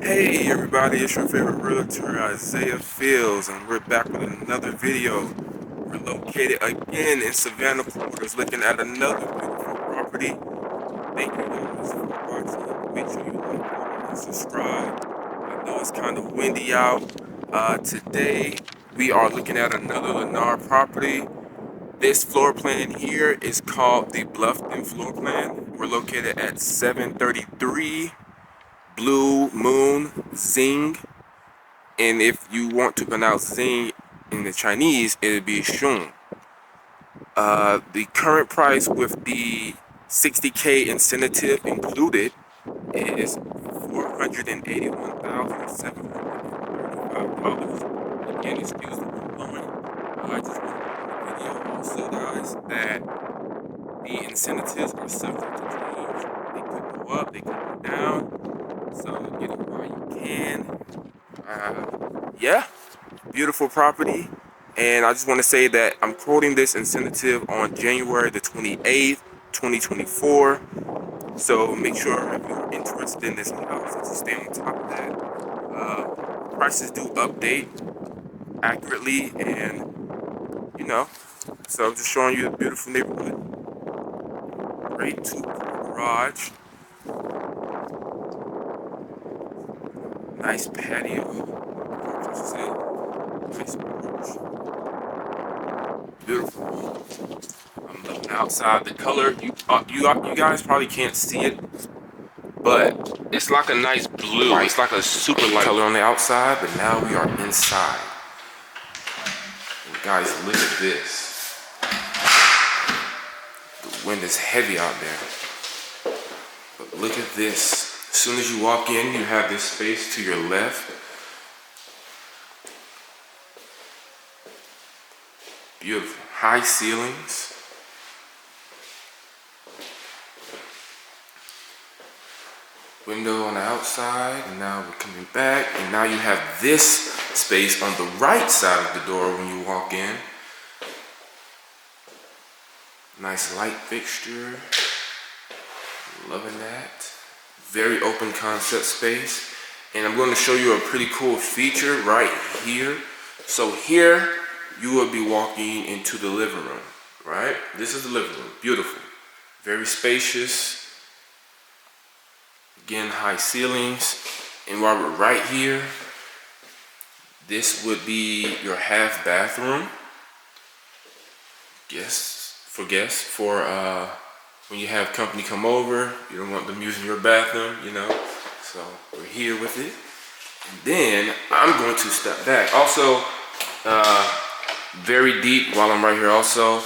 Hey everybody, it's your favorite realtor Isaiah Fields, and we're back with another video. We're located again in Savanah Quarters, looking at another beautiful property. Thank you guys for watching. Make sure you like, comment, and subscribe. I know it's kind of windy out. Today we are looking at another Lennar property. This floor plan here is called the Bluffton floor plan. We're located at 733 Blue Moon Xing, and if you want to pronounce Xing in the Chinese, it'll be Xing. The current price with the 60K incentive included is $481,735. Again, excuse the blowing. I just want to put in the video also, guys, that the incentives are subject to change. They could go up, they could go down. So get it while you can. Yeah, beautiful property. And I just want to say that I'm quoting this incentive on January the 28th, 2024. So make sure if you're interested in this house that you stay on top of that. Prices do update accurately, and so I'm just showing you the beautiful neighborhood. Great two-car garage. Nice patio. Nice porch. Beautiful. I'm looking outside. The color, you guys probably can't see it, but it's like a nice blue. It's like a super light color on the outside, but now we are inside. And guys, look at this. The wind is heavy out there, but look at this. As soon as you walk in, you have this space to your left. Beautiful. High ceilings. Window on the outside, and now we're coming back, and now you have this space on the right side of the door when you walk in. Nice light fixture. Loving that. Very open concept space. And I'm going to show you a pretty cool feature right here. So here you will be walking into the living room, right? This is the living room. Beautiful. Very spacious. Again, high ceilings. And while we're right here, this would be your half bathroom. Guests for when you have company come over, you don't want them using your bathroom, So we're here with it. And then I'm going to step back. Also, very deep while I'm right here also.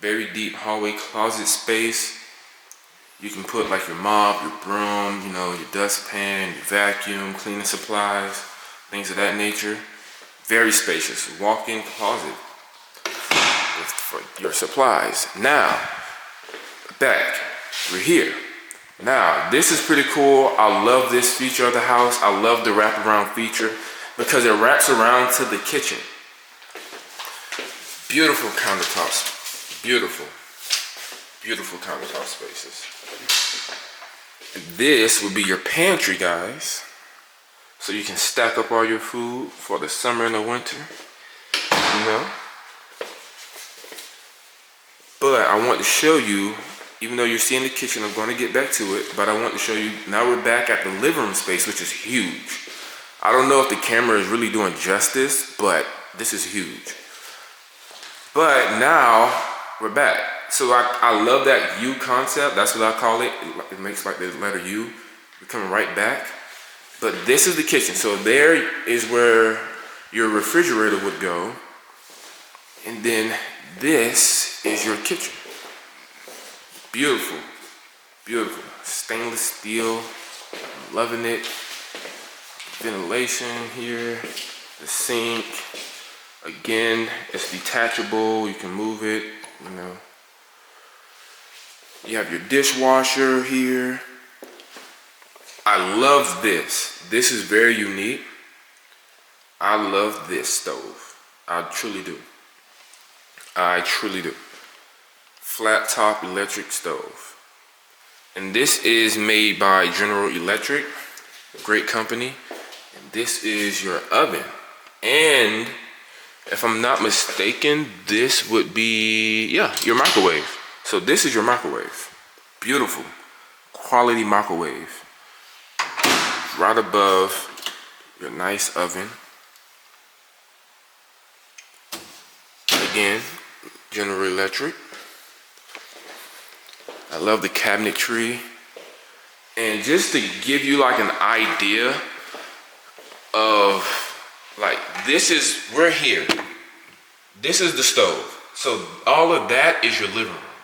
Very deep hallway closet space. You can put like your mop, your broom, your dustpan, your vacuum, cleaning supplies, things of that nature. Very spacious. Walk-in closet for your supplies. Now, back. We're here. Now, this is pretty cool. I love this feature of the house. I love the wraparound feature because it wraps around to the kitchen. Beautiful countertops. Beautiful countertop spaces. This would be your pantry, guys. So you can stack up all your food for the summer and the winter. But I want to show you, even though you're seeing the kitchen, I'm going to get back to it, but I want to show you, now we're back at the living room space, which is huge. I don't know if the camera is really doing justice, but this is huge. But now we're back. So I love that U concept. That's what I call it. It makes like the letter U. We're coming right back. But this is the kitchen. So there is where your refrigerator would go. And then this is your kitchen. Beautiful. Beautiful. Stainless steel. I'm loving it. Ventilation here. The sink. Again, it's detachable. You can move it, You have your dishwasher here. I love this. This is very unique. I love this stove. I truly do. Flat top electric stove. And this is made by General Electric. great company. And this is your oven. And if I'm not mistaken, this would be, yeah, your microwave. So this is your microwave. Beautiful, quality microwave. Right above your nice oven. Again, General Electric. I love the cabinetry. And just to give you like an idea of, like, we're here. This is the stove. So all of that is your living room.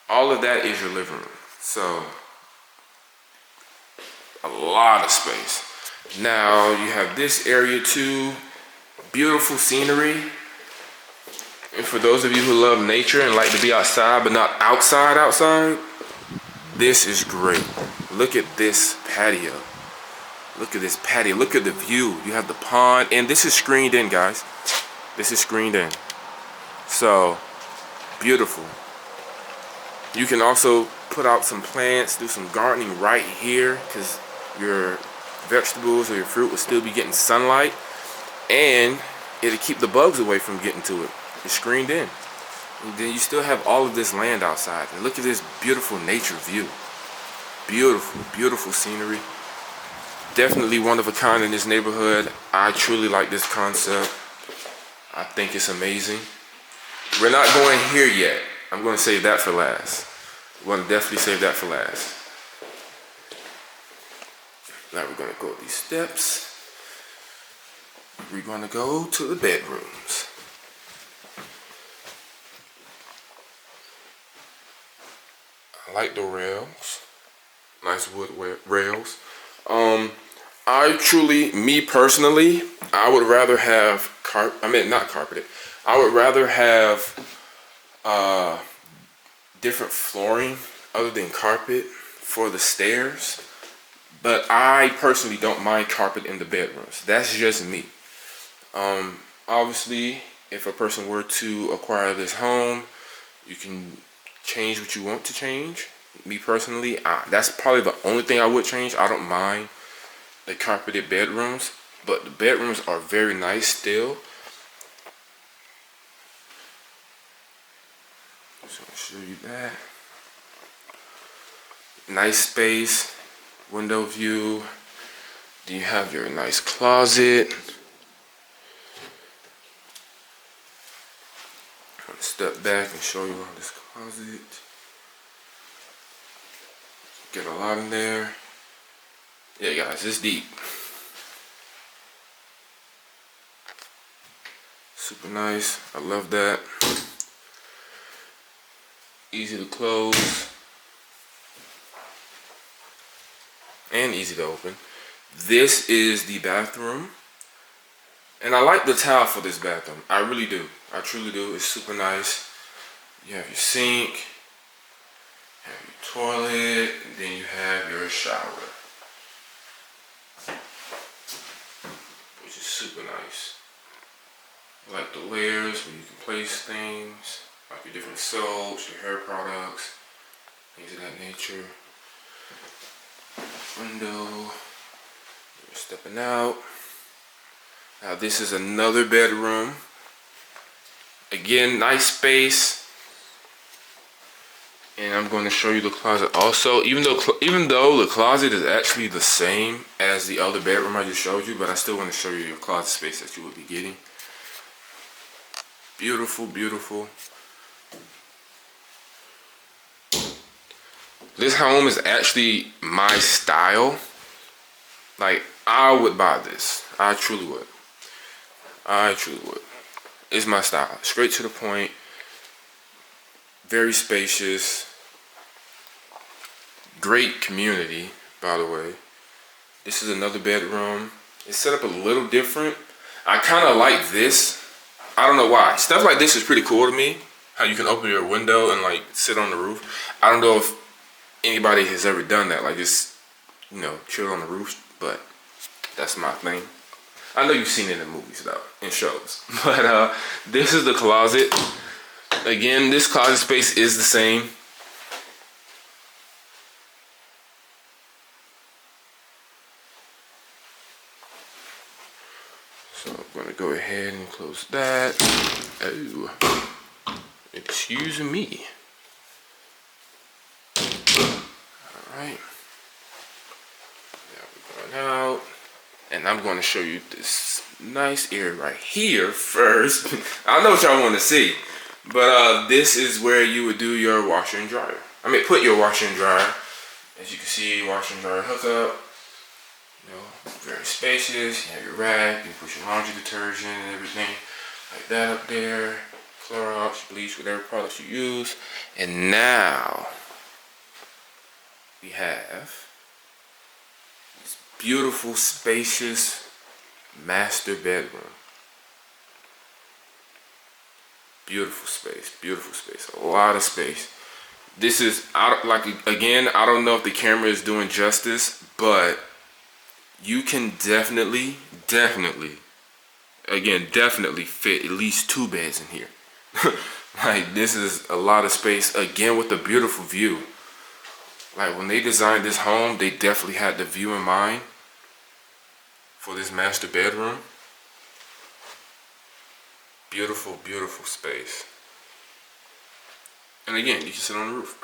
All of that is your living room. So a lot of space. Now you have this area too. Beautiful scenery. And for those of you who love nature and like to be outside but not outside, this is great. Look at this patio. Look at this patio. Look at the view. You have the pond, and this is screened in, guys. This is screened in. So beautiful. You can also put out some plants, do some gardening right here, because your vegetables or your fruit will still be getting sunlight, and it'll keep the bugs away from getting to it. It's screened in. And then you still have all of this land outside. And look at this beautiful nature view. Beautiful, beautiful scenery. Definitely one of a kind in this neighborhood. I truly like this concept. I think it's amazing. We're not going here yet. I'm going to save that for last. We're going to definitely save that for last. Now we're going to go up these steps. We're going to go to the bedrooms. I like the rails. Nice wood rails. Me personally, I would rather have not carpeted. I would rather have different flooring other than carpet for the stairs. But I personally don't mind carpet in the bedrooms. That's just me. Obviously, if a person were to acquire this home, you can change what you want to change. Me personally, that's probably the only thing I would change. I don't mind the carpeted bedrooms, but the bedrooms are very nice still. Just want to show you that. Nice space, window view. Do you have your nice closet? I'm gonna step back and show you around this closet. Get a lot in there. Yeah, guys, it's deep. Super nice. I love that. Easy to close. And easy to open. This is the bathroom. And I like the tile for this bathroom. I really do. I truly do. It's super nice. You have your sink. Have your toilet, and then you have your shower, which is super nice. I like the layers where you can place things, like your different soaps, your hair products, things of that nature. Window, you're stepping out. Now this is another bedroom. Again, nice space. And I'm going to show you the closet also, even though the closet is actually the same as the other bedroom I just showed you, but I still want to show you your closet space that you will be getting. Beautiful, beautiful. This home is actually my style. Like, I would buy this. I truly would. I truly would. It's my style. Straight to the point. Very spacious. Great community, by the way. This is another bedroom. It's set up a little different. I kind of like this. I don't know why. Stuff like this is pretty cool to me. How you can open your window and like sit on the roof. I don't know if anybody has ever done that. Like just, you know, chill on the roof. But that's my thing. I know you've seen it in movies though, in shows. But this is the closet. Again, this closet space is the same. So I'm gonna go ahead and close that. Oh, excuse me. All right. Now we're going out, and I'm going to show you this nice area right here first. I know what y'all want to see, but this is where you would do your washer and dryer. I mean, put your washer and dryer. As you can see, washer and dryer hookup. You know, very spacious. You have your rack. You put your laundry detergent and everything like that up there. Clorox, bleach, whatever products you use. And now we have this beautiful, spacious master bedroom. Beautiful space, a lot of space. This is, like, again, I don't know if the camera is doing justice, but you can definitely fit at least 2 beds in here. Like, this is a lot of space, again, with a beautiful view. Like, when they designed this home, they definitely had the view in mind for this master bedroom. Beautiful, beautiful space. And again, you can sit on the roof.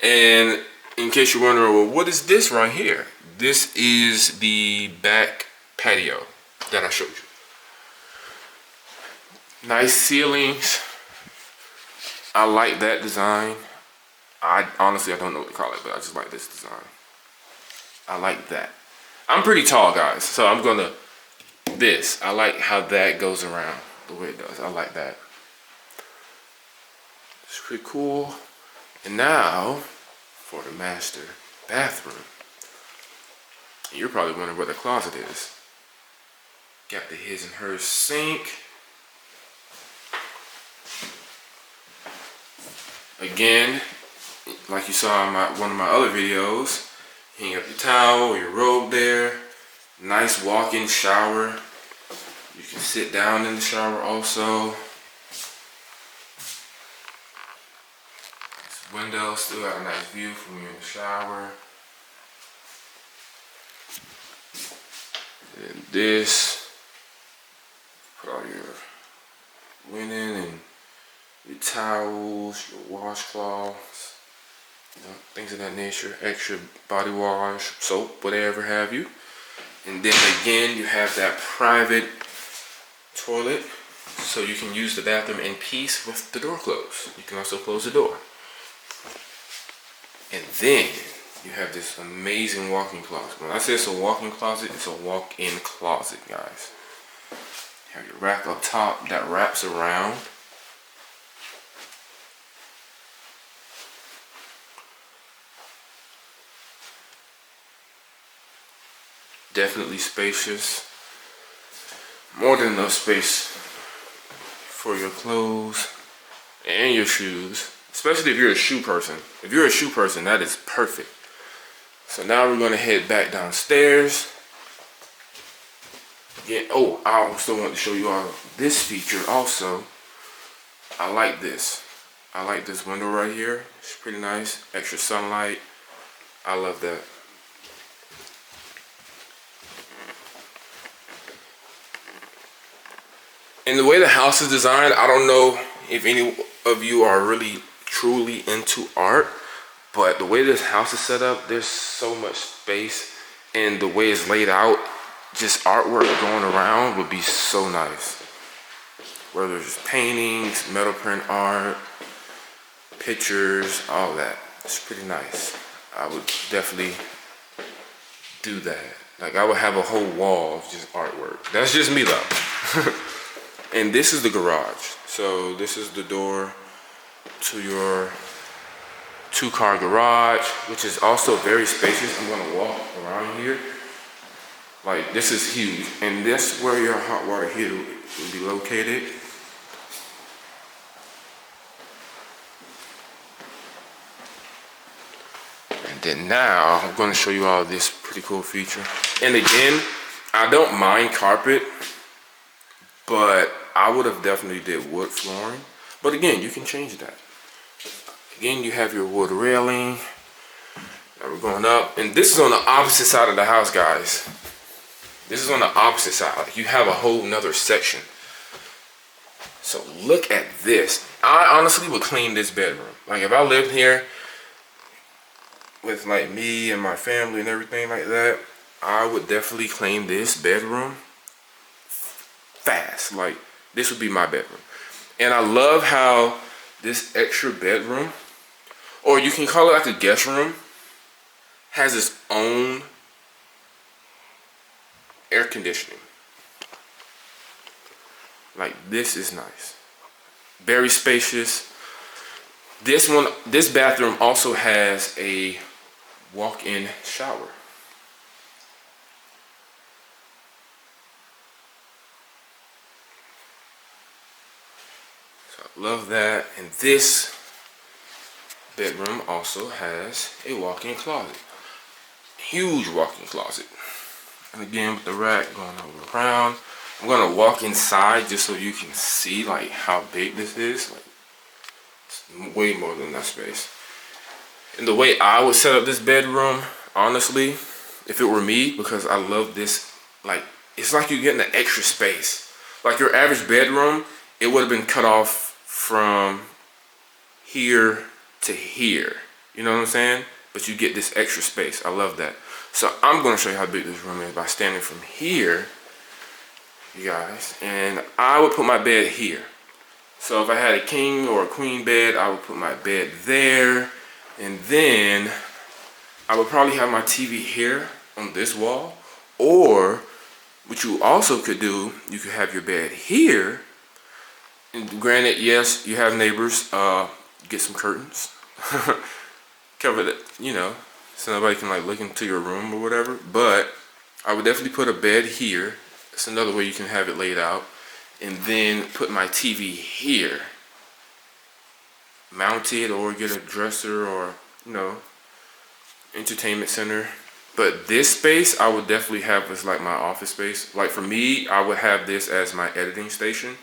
And in case you're wondering, well, what is this right here? This is the back patio that I showed you. Nice ceilings. I like that design. Honestly, I don't know what to call it, but I just like this design. I like that. I'm pretty tall, guys, so I'm gonna, I like how that goes around the way it does. I like that. It's pretty cool. And now for the master bathroom. You're probably wondering where the closet is. Got the his and hers sink. Again, like you saw in one of my other videos, hang up your towel or your robe there. Nice walk-in shower. You can sit down in the shower also. This window still got a nice view from you in the shower. And this, put all your linen and your towels, your washcloths, you know, things of that nature, extra body wash, soap, whatever have you. And then again, you have that private toilet, so you can use the bathroom in peace with the door closed. You can also close the door. And then you have this amazing walk-in closet. When I say it's a walk-in closet, it's a walk-in closet, guys. You have your rack up top that wraps around. Definitely spacious. More than enough space for your clothes and your shoes. Especially if you're a shoe person. If you're a shoe person, that is perfect. So now we're gonna head back downstairs. Again, oh, I also want to show you all this feature also. I like this. I like this window right here. It's pretty nice. Extra sunlight. I love that. And the way the house is designed, I don't know if any of you are really truly into art, but the way this house is set up, there's so much space, and the way it's laid out, just artwork going around would be so nice. Whether it's paintings, metal print art, pictures, all that. It's pretty nice. I would definitely do that. Like, I would have a whole wall of just artwork. That's just me though. And this is the garage. So this is the door to your 2-car garage, which is also very spacious. I'm gonna walk around here. Like, this is huge. And that's where your hot water heater will be located. And then now, I'm gonna show you all this pretty cool feature. And again, I don't mind carpet, but I would have definitely did wood flooring. But again, you can change that. Again, you have your wood railing. Now we're going up. And this is on the opposite side of the house, guys. This is on the opposite side. Like you have a whole nother section. So look at this. I honestly would clean this bedroom. Like if I lived here with like me and my family and everything like that, I would definitely clean this bedroom fast. Like this would be my bedroom. And I love how this extra bedroom, or you can call it like a guest room, has its own air conditioning. Like this is nice. Very spacious. This bathroom also has a walk-in shower. So I love that. And this bedroom also has a walk-in closet. Huge walk-in closet. And again with the rack going over around. I'm gonna walk inside just so you can see like how big this is. Like it's way more than enough space. And the way I would set up this bedroom, honestly, if it were me, because I love this, like it's like you're getting an extra space. Like your average bedroom, it would have been cut off from here to here. You know what I'm saying? But you get this extra space. I love that. So I'm gonna show you how big this room is by standing from here, you guys. And I would put my bed here. So if I had a king or a queen bed, I would put my bed there. And then I would probably have my TV here on this wall. Or what you also could do, you could have your bed here. And granted, yes, you have neighbors, get some curtains. Cover that, you know, so nobody can like look into your room or whatever. But I would definitely put a bed here. That's another way you can have it laid out. And then put my TV here. Mount it or get a dresser or, you know, entertainment center. But this space I would definitely have as like my office space. Like for me, I would have this as my editing station.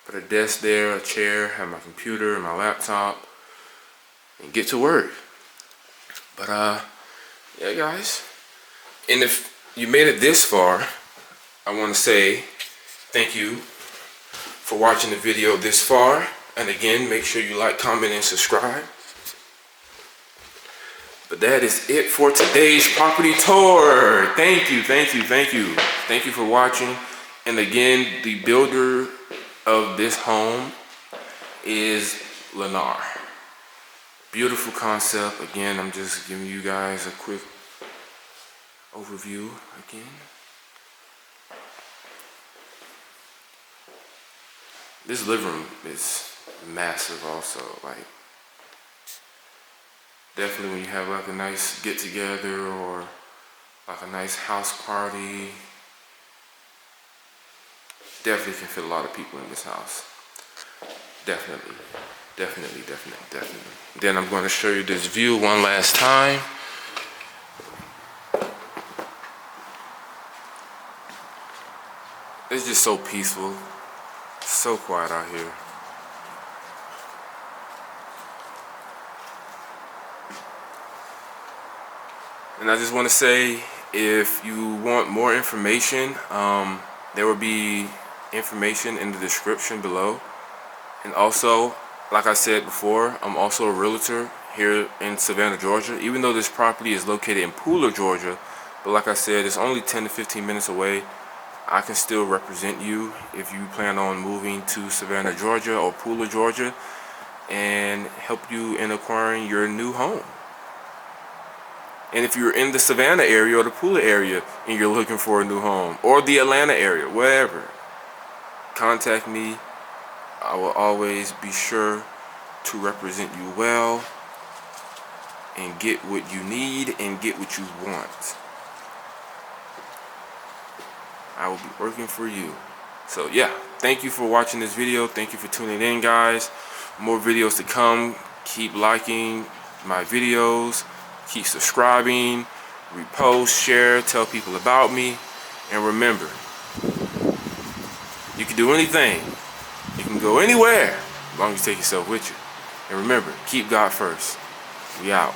Put a desk there, a chair, have my computer and my laptop, and get to work. But yeah guys, and if you made it this far, I want to say thank you for watching the video this far. And again, make sure you like, comment, and subscribe. But that is it for today's property tour. Thank you, thank you, thank you. Thank you for watching. And again, the builder of this home is Lennar. Beautiful concept. Again, I'm just giving you guys a quick overview again. This living room is massive also. Like definitely when you have like a nice get together or like a nice house party, definitely can fit a lot of people in this house. Definitely. Definitely. Then I'm going to show you this view one last time. It's just so peaceful. So quiet out here. And I just want to say, if you want more information, there will be information in the description below. And also, like I said before, I'm also a realtor here in Savannah, Georgia. Even though this property is located in Pooler, Georgia, but like I said, it's only 10 to 15 minutes away. I can still represent you if you plan on moving to Savannah, Georgia or Pooler, Georgia, and help you in acquiring your new home. And if you're in the Savannah area or the Pooler area and you're looking for a new home, or the Atlanta area, wherever, contact me. I will always be sure to represent you well and get what you need and get what you want. I will be working for you. So yeah, thank you for watching this video. Thank you for tuning in, guys. More videos to come. Keep liking my videos. Keep subscribing. Repost, share, tell people about me. And remember, you can do anything. You can go anywhere as long as you take yourself with you. And remember, keep God first. We out.